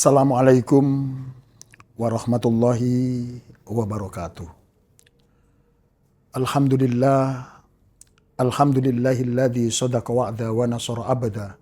Assalamualaikum warahmatullahi wabarakatuh. Alhamdulillah, alhamdulillahilladzi sadaqa wa'da wa nasara abada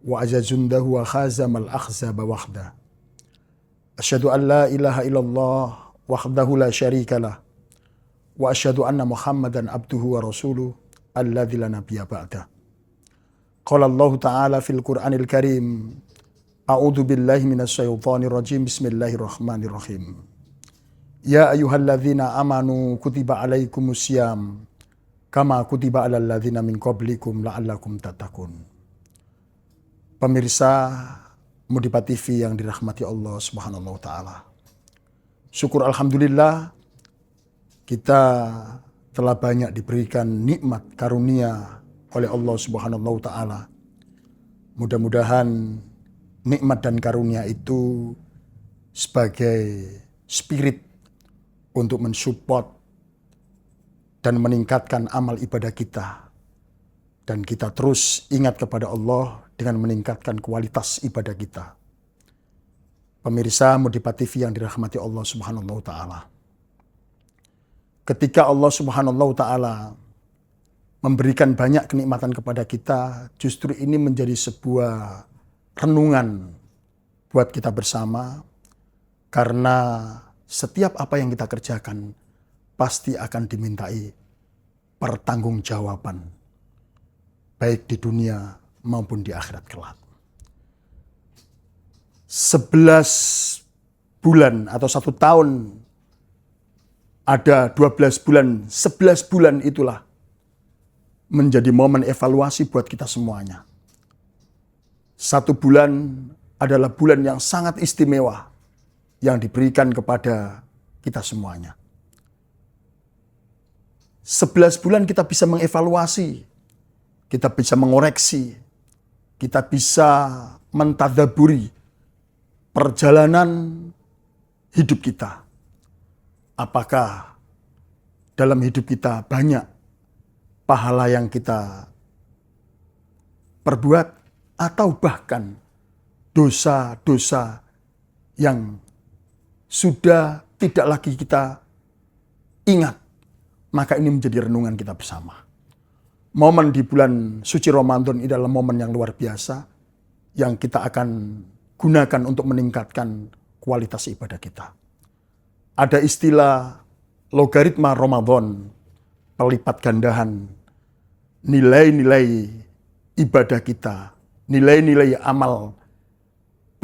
wa azazundahu wa khazamal akhzaba wahda. Asyhadu an la ilaha illallah wahdahu la syarikalah wa asyhadu anna Muhammadan abduhu wa rasuluh alladzi la nabiyya ba'da. Qala Allah Ta'ala fil Qur'anil Karim, A'udzu billahi minasyaitonir rajim. Bismillahirrahmanirrahim. Ya ayyuhalladzina amanu kutiba alaikumusiyam kama kutiba alal ladzina min qablikum la'allakum tattaqun. Pemirsa Mudipa TV yang dirahmati Allah Subhanahu wa taala. Syukur alhamdulillah kita telah banyak diberikan nikmat karunia oleh Allah Subhanahu wa taala. Mudah-mudahan nikmat dan karunia itu sebagai spirit untuk mensupport dan meningkatkan amal ibadah kita. Dan kita terus ingat kepada Allah dengan meningkatkan kualitas ibadah kita. Pemirsa Mudipa TV yang dirahmati Allah Subhanahu wa taala. Ketika Allah Subhanahu wa taala memberikan banyak kenikmatan kepada kita, justru ini menjadi sebuah renungan buat kita bersama, karena setiap apa yang kita kerjakan pasti akan dimintai pertanggungjawaban, baik di dunia maupun di akhirat kelak. 11 bulan atau 1 tahun ada 12 bulan, 11 bulan itulah menjadi momen evaluasi buat kita semuanya. 1 bulan adalah bulan yang sangat istimewa yang diberikan kepada kita semuanya. 11 bulan kita bisa mengevaluasi, kita bisa mengoreksi, kita bisa mentadaburi perjalanan hidup kita. Apakah dalam hidup kita banyak pahala yang kita perbuat, atau bahkan dosa-dosa yang sudah tidak lagi kita ingat. Maka ini menjadi renungan kita bersama. Momen di bulan suci Ramadan ini adalah momen yang luar biasa yang kita akan gunakan untuk meningkatkan kualitas ibadah kita. Ada istilah logaritma Ramadan, pelipat gandahan nilai-nilai ibadah kita, nilai-nilai amal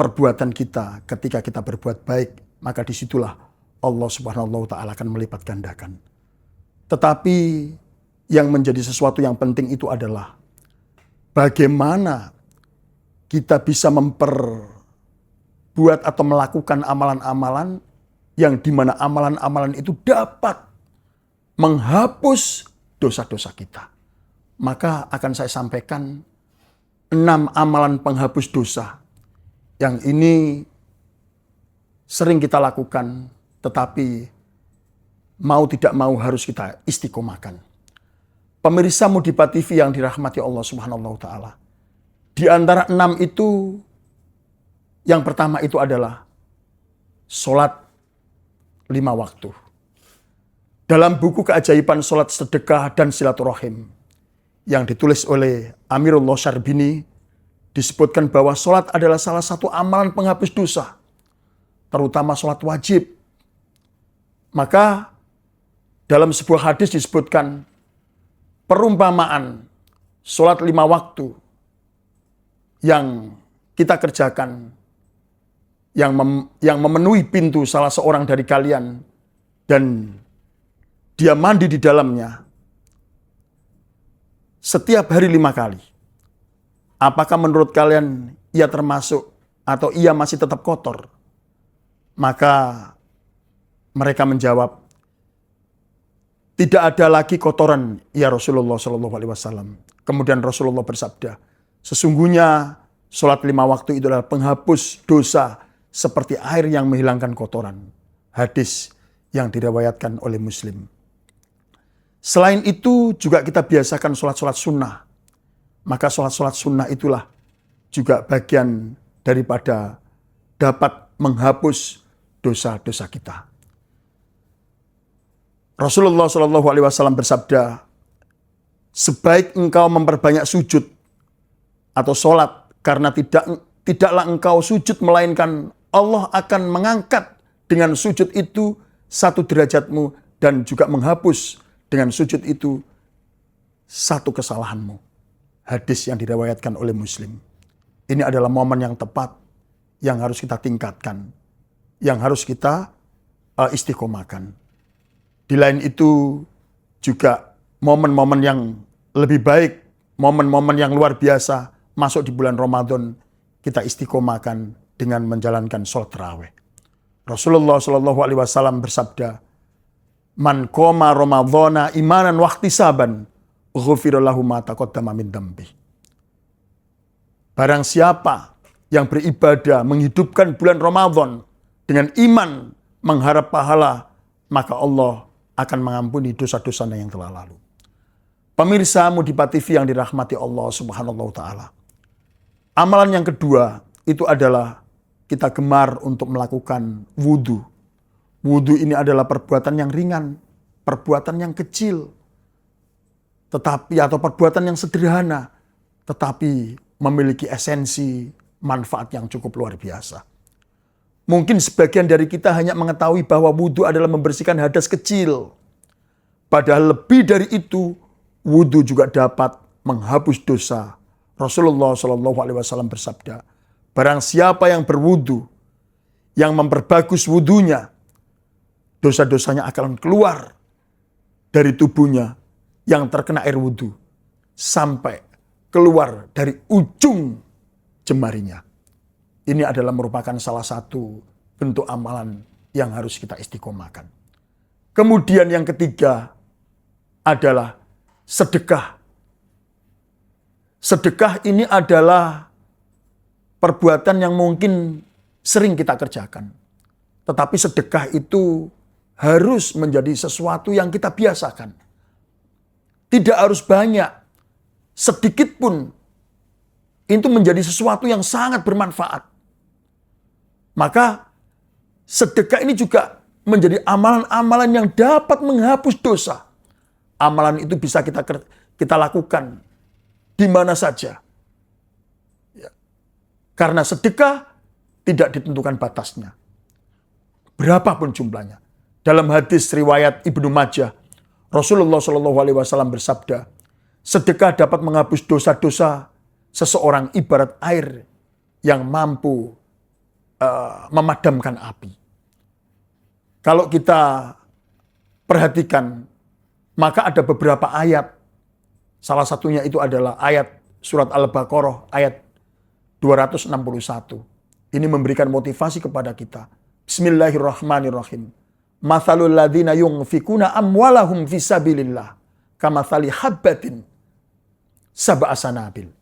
perbuatan kita. Ketika kita berbuat baik, maka disitulah Allah Subhanahu wa taala akan melipat gandakan. Tetapi yang menjadi sesuatu yang penting itu adalah bagaimana kita bisa memperbuat atau melakukan amalan-amalan yang dimana amalan-amalan itu dapat menghapus dosa-dosa kita. Maka akan saya sampaikan 6 amalan penghapus dosa yang ini sering kita lakukan, tetapi mau tidak mau harus kita istiqomahkan. Pemirsa Mudipa TV yang dirahmati Allah Subhanahu wa taala. Di antara 6 itu, yang pertama itu adalah sholat 5 waktu. Dalam buku keajaiban sholat sedekah dan silaturahim yang ditulis oleh Amirullah Syarbini, disebutkan bahwa sholat adalah salah satu amalan penghapus dosa, terutama sholat wajib. Maka dalam sebuah hadis disebutkan perumpamaan sholat 5 waktu yang kita kerjakan, yang memenuhi pintu salah seorang dari kalian dan dia mandi di dalamnya setiap hari 5 kali. Apakah menurut kalian ia termasuk atau ia masih tetap kotor? Maka mereka menjawab, tidak ada lagi kotoran ya Rasulullah SAW. Kemudian Rasulullah bersabda, sesungguhnya sholat 5 waktu itu adalah penghapus dosa seperti air yang menghilangkan kotoran. Hadis yang diriwayatkan oleh Muslim. Selain itu juga kita biasakan sholat-sholat sunnah. Maka sholat-sholat sunnah itulah juga bagian daripada dapat menghapus dosa-dosa kita. Rasulullah SAW bersabda, sebaik engkau memperbanyak sujud atau sholat, karena tidaklah engkau sujud melainkan Allah akan mengangkat dengan sujud itu satu derajatmu dan juga menghapus dengan sujud itu satu kesalahanmu. Hadis yang diriwayatkan oleh Muslim. Ini adalah momen yang tepat yang harus kita tingkatkan, yang harus kita istiqomahkan. Di lain itu juga momen-momen yang lebih baik, momen-momen yang luar biasa masuk di bulan Ramadan, kita istiqomahkan dengan menjalankan sholat tarawih. Rasulullah SAW bersabda, "Man qoma Ramadhana imanan wa ihtisaban, ghufira lahu ma taqaddama min dambi." Barang siapa yang beribadah menghidupkan bulan Ramadan dengan iman mengharap pahala, maka Allah akan mengampuni dosa-dosanya yang telah lalu. Pemirsa Mudipa TV yang dirahmati Allah Subhanahu wa taala. Amalan yang kedua itu adalah kita gemar untuk melakukan wudu. Wudu ini adalah perbuatan yang ringan, perbuatan yang kecil, atau perbuatan yang sederhana, tetapi memiliki esensi manfaat yang cukup luar biasa. Mungkin sebagian dari kita hanya mengetahui bahwa wudu adalah membersihkan hadas kecil. Padahal lebih dari itu, wudu juga dapat menghapus dosa. Rasulullah SAW bersabda, barang siapa yang berwudu, yang memperbagus wudunya, dosa-dosanya akan keluar dari tubuhnya yang terkena air wudu sampai keluar dari ujung jemarinya. Ini adalah merupakan salah satu bentuk amalan yang harus kita istiqomahkan. Kemudian yang ketiga adalah sedekah. Sedekah ini adalah perbuatan yang mungkin sering kita kerjakan. Tetapi sedekah itu harus menjadi sesuatu yang kita biasakan. Tidak harus banyak, sedikit pun itu menjadi sesuatu yang sangat bermanfaat. Maka sedekah ini juga menjadi amalan-amalan yang dapat menghapus dosa. Amalan itu bisa kita lakukan di mana saja. Ya. Karena sedekah tidak ditentukan batasnya. Berapapun jumlahnya. Dalam hadis riwayat Ibnu Majah, Rasulullah SAW bersabda, sedekah dapat menghapus dosa-dosa seseorang ibarat air yang mampu memadamkan api. Kalau kita perhatikan, maka ada beberapa ayat. Salah satunya itu adalah ayat surat Al-Baqarah ayat 261. Ini memberikan motivasi kepada kita. Bismillahirrahmanirrahim. Mathalul ladzina yunfikuna amwalahum fisabilillah kamathali habbatin sab'a sanabil.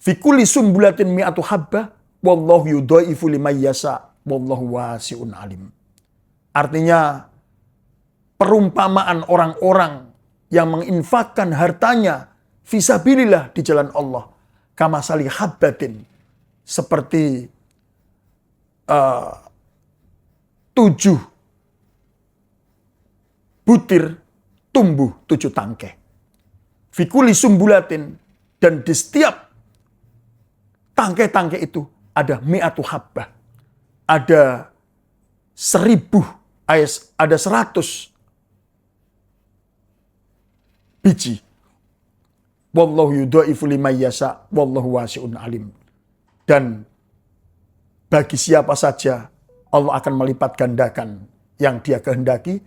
Fi kulli sumbulatin mi'atu habbah wallahu yudhaifu liman yasha wallahu wasi'un alim. Artinya perumpamaan orang-orang yang menginfakkan hartanya fisabilillah di jalan Allah kamathali habbatin, seperti 7 butir tumbuh 7 tangkai. Fikuli sumbulatin, dan di setiap tangkai-tangkai itu ada mi'atu habbah. Ada 100 biji. Wallahu yudhaifu liman yasha wallahu wasi'un alim. Dan bagi siapa saja Allah akan melipat gandakan yang Dia kehendaki,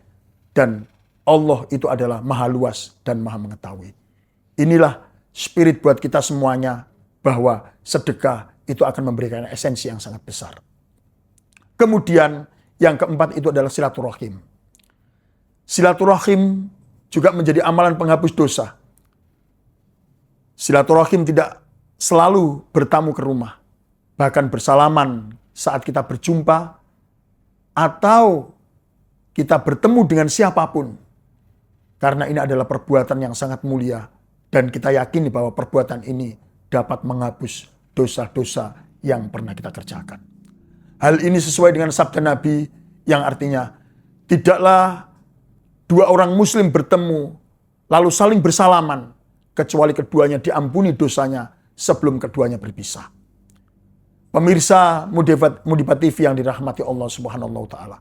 dan Allah itu adalah maha luas dan maha mengetahui. Inilah spirit buat kita semuanya, bahwa sedekah itu akan memberikan esensi yang sangat besar. Kemudian yang keempat itu adalah silaturahim. Silaturahim juga menjadi amalan penghapus dosa. Silaturahim tidak selalu bertamu ke rumah, bahkan bersalaman saat kita berjumpa, atau kita bertemu dengan siapapun. Karena ini adalah perbuatan yang sangat mulia, dan kita yakini bahwa perbuatan ini dapat menghapus dosa-dosa yang pernah kita kerjakan. Hal ini sesuai dengan sabda Nabi yang artinya, tidaklah dua orang muslim bertemu lalu saling bersalaman kecuali keduanya diampuni dosanya sebelum keduanya berpisah. Pemirsa Mudibat TV yang dirahmati Allah Subhanahu wa taala.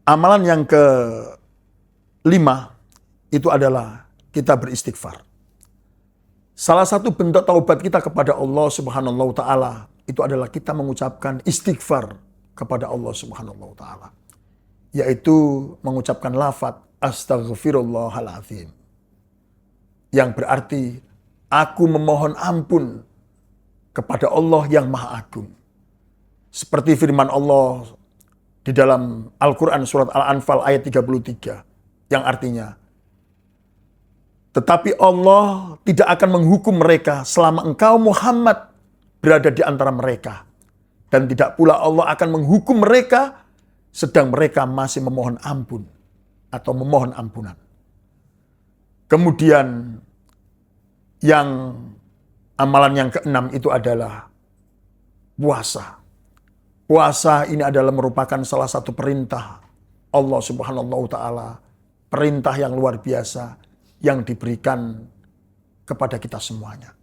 Amalan yang kelima itu adalah kita beristighfar. Salah satu bentuk taubat kita kepada Allah Subhanahu wa taala itu adalah kita mengucapkan istighfar kepada Allah Subhanahu wa taala. Yaitu mengucapkan lafaz astaghfirullahaladzim. Yang berarti aku memohon ampun kepada Allah yang Maha Agung. Seperti firman Allah di dalam Al-Quran surat Al-Anfal ayat 33 yang artinya, tetapi Allah tidak akan menghukum mereka selama engkau Muhammad berada di antara mereka. Dan tidak pula Allah akan menghukum mereka sedang mereka masih memohon ampun atau memohon ampunan. Kemudian yang amalan yang keenam itu adalah puasa. Puasa ini adalah merupakan salah satu perintah Allah Subhanahu wa taala, perintah yang luar biasa yang diberikan kepada kita semuanya.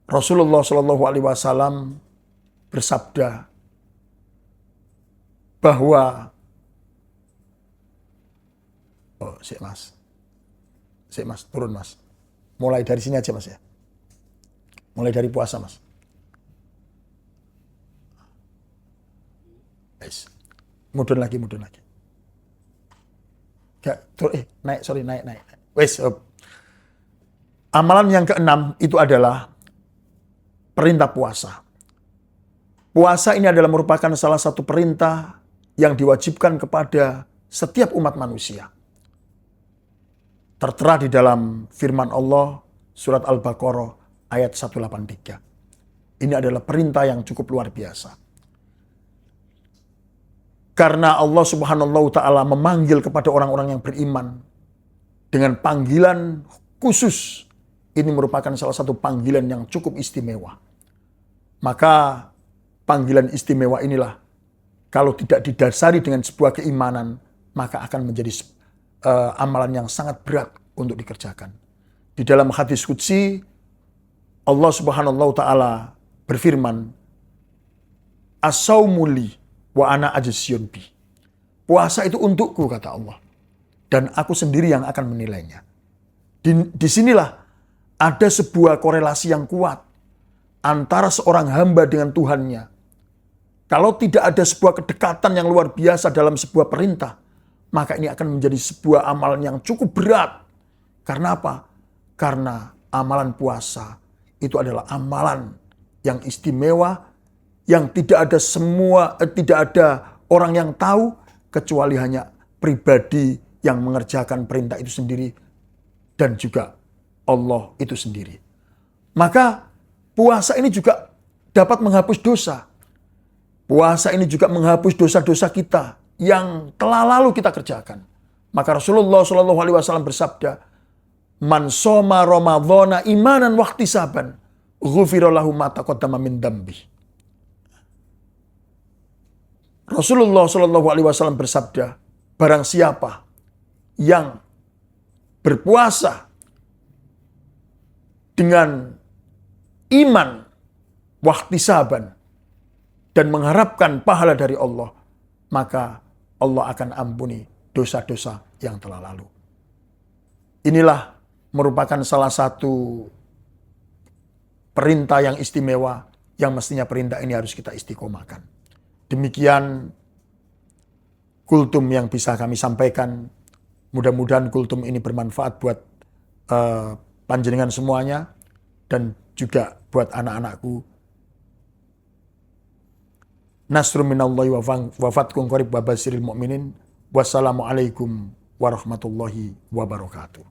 Rasulullah Shallallahu alaihi wasallam bersabda bahwa Sik mas, turun mas. Mulai dari sini aja mas ya. Mulai dari puasa mas. Mudun lagi. Naik. Amalan yang keenam itu adalah perintah puasa. Puasa ini adalah merupakan salah satu perintah yang diwajibkan kepada setiap umat manusia. Tertera di dalam firman Allah surat Al-Baqarah ayat 183. Ini adalah perintah yang cukup luar biasa. Karena Allah Subhanahu wa taala memanggil kepada orang-orang yang beriman dengan panggilan khusus. Ini merupakan salah satu panggilan yang cukup istimewa. Maka panggilan istimewa inilah kalau tidak didasari dengan sebuah keimanan, maka akan menjadi amalan yang sangat berat untuk dikerjakan. Di dalam hadis qudsi, Allah Subhanahu wa taala berfirman, "As-saumu li wa ana ajziyun bi." Puasa itu untukku, kata Allah, dan aku sendiri yang akan menilainya. Disinilah ada sebuah korelasi yang kuat antara seorang hamba dengan Tuhannya. Kalau tidak ada sebuah kedekatan yang luar biasa dalam sebuah perintah, maka ini akan menjadi sebuah amalan yang cukup berat. Karena apa? Karena amalan puasa itu adalah amalan yang istimewa, yang tidak ada orang yang tahu kecuali hanya pribadi yang mengerjakan perintah itu sendiri dan juga Allah itu sendiri. Maka puasa ini juga dapat menghapus dosa. Puasa ini juga menghapus dosa-dosa kita yang telah lalu kita kerjakan. Maka Rasulullah Shallallahu alaihi wasallam bersabda, "Man shoma Ramadhana imanan wa ihtisaban, ghufira lahu ma taqaddama min dambi." Rasulullah Shallallahu alaihi wasallam bersabda, barang siapa yang berpuasa dengan iman wa ihtisaban dan mengharapkan pahala dari Allah, maka Allah akan ampuni dosa-dosa yang telah lalu. Inilah merupakan salah satu perintah yang istimewa yang mestinya perintah ini harus kita istiqomahkan. Demikian kultum yang bisa kami sampaikan. Mudah-mudahan kultum ini bermanfaat buat panjenengan semuanya dan juga buat anak-anakku. Nasrun minallahi wa fathun qarib wa basyiril mu'minin. Wassalamualaikum warahmatullahi wabarakatuh.